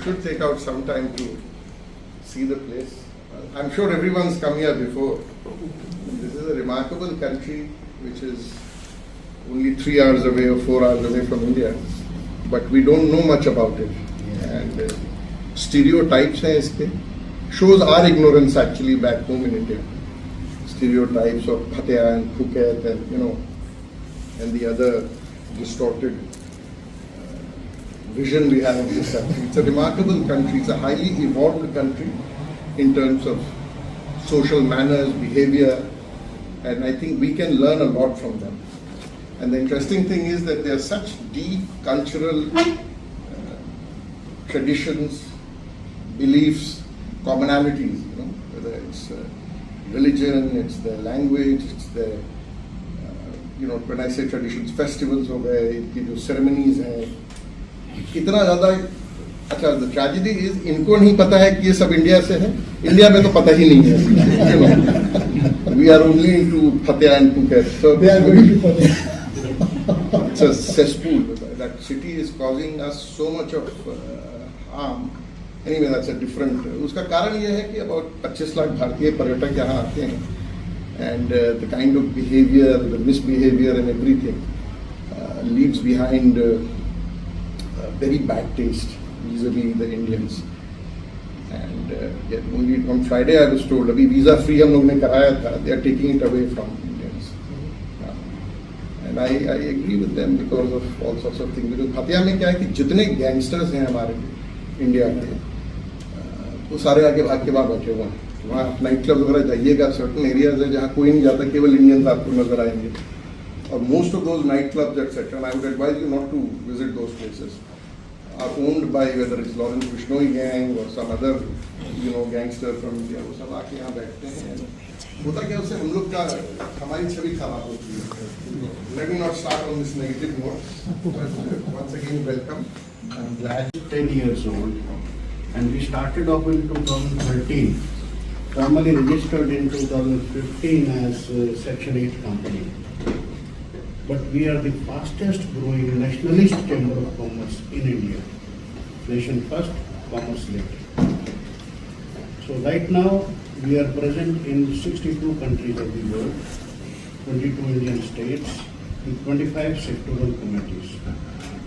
should take out some time to see the place. I'm sure everyone's come here before. This is a remarkable country which is only 3 hours away or 4 hours away from India, but we don't know much about it. And stereotypes hain iske. Shows our ignorance actually back home in India. Stereotypes of Bhatia and Phuket and and the other distorted vision we have of this country. It's a remarkable country. It's a highly evolved country in terms of social manners, behavior, and I think we can learn a lot from them. And the interesting thing is that there are such deep cultural traditions, beliefs, commonalities, whether it's religion, it's the language, it's the, when I say traditions, festivals हो गए, इनकी जो ceremonies हैं, इतना ज़्यादा, अच्छा, the tragedy is इनको नहीं पता है कि ये सब इंडिया से है, इंडिया में तो पता ही नहीं है, we are only into Bhatia and Phuket, so they are going to Bhatia. It's a cesspool. That city is causing us so much of harm. Anyway, that's a different. उसका कारण ये है कि about 25 लाख भारतीय पर्यटक यहाँ आते हैं, and the kind of behavior, the misbehavior, and everything leaves behind very bad taste vis-a-vis the Indians. And only on Friday I was told अभी visa free हम लोग ने कराया था. They are taking it away from Indians. And I agree with them because of all sorts of things. Because Bhatia में क्या है कि जितने gangsters हैं हमारे इंडिया के, वो सारे आगे भाग के वहाँ बैठे हुए हैं. वहाँ नाइट क्लब वगैरह जाइएगा, सर्टन एरियाज है जहाँ कोई नहीं जाता, केवल इंडियंस आपको नजर आएंगे. और most of those night clubs etcetera, I would advise you not to visit those places, are owned by whether it's Lawrence Bishnoi gang or some other gangster from India. वो सब आके यहाँ बैठते हैं. होता क्या उससे हम लोग का हमारी छवि खराब होती है. Let me not start on this negative note. Once again, welcome. I'm glad. 10 years old, and we started off in 2013. Formally registered in 2015 as Section 8 company. But we are the fastest growing nationalist chamber of commerce in India. Nation first, commerce later. So right now we are present in 62 countries of the world, 22 Indian states, and 25 sectoral committees.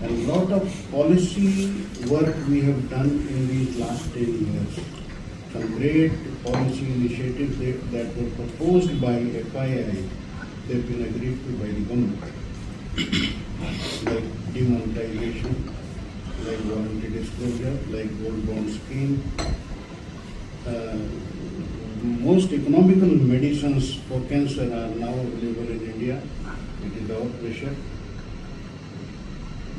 And a lot of policy work we have done in these last 10 years. Some great policy initiatives that were proposed by FII, they've been agreed to by the government, like demonetization, like voluntary disclosure, like gold bond scheme. Most economical medicines for cancer are now available in India. It is our pressure.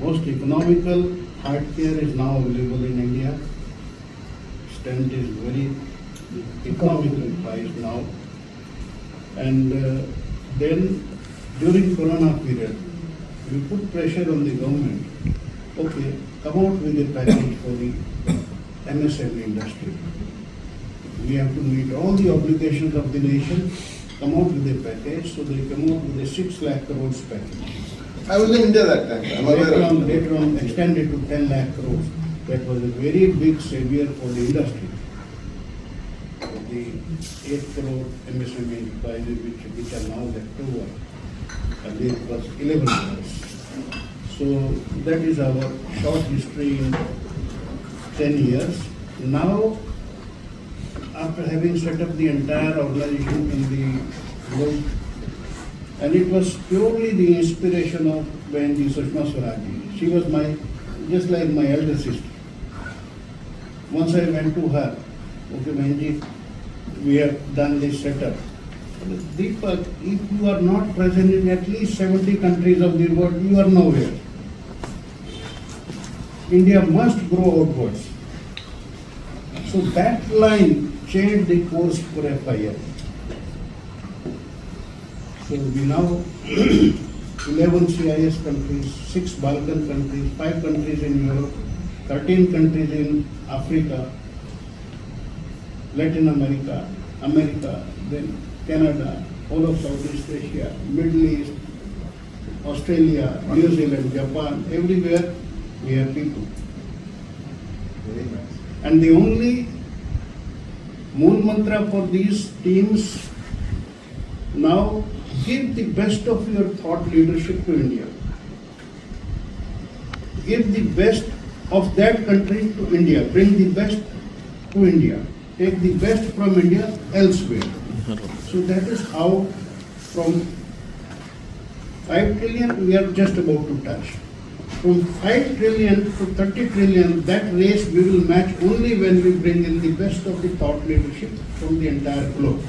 Most economical heart care is now available in India. Stent is very economically priced now. And then during Corona period, we put pressure on the government. Okay, come out with a package for the MSME industry. We have to meet all the obligations of the nation. Come out with a package, so they come out with a 6 lakh crores package. I was in India that time. Later on extended to 10 lakh crores. That was a very big savior for the industry. The 8 crore MSME enterprises which are now left over. Earlier it was 11 crores. So that is our short history in 10 years. Now, after having set up the entire organization in the world, and it was purely the inspiration of Behenji Sushma Swaraj. She was just like my elder sister. Once I went to her, okay Behenji, we have done this setup. Deepak, if you are not present in at least 70 countries of the world, you are nowhere. India must grow outwards. So that line changed the course for FII. So we now 11 CIS countries, 6 Balkan countries, 5 countries in Europe, 13 countries in Africa, Latin America, then Canada, all of Southeast Asia, Middle East, Australia, New Zealand, Japan, everywhere we have people. Very nice. And the only mool mantra for these teams now, give the best of your thought leadership to India. Give the best of that country to India. Bring the best to India. Take the best from India elsewhere. So that is how from 5 trillion we are just about to touch. From 5 trillion to 30 trillion, that race we will match only when we bring in the best of the thought leadership from the entire globe.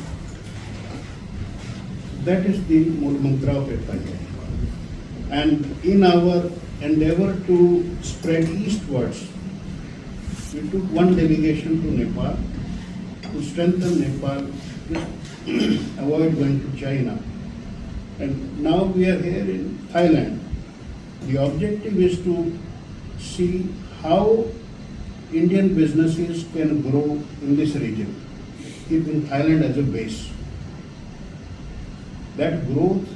That is the mantra of FII. And in our endeavor to spread eastwards, we took one delegation to Nepal to strengthen Nepal, avoid going to China. And now we are here in Thailand. The objective is to see how Indian businesses can grow in this region, keeping Thailand as a base. That growth,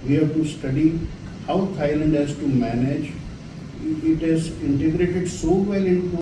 we have to study how Thailand has to manage. It has integrated so well into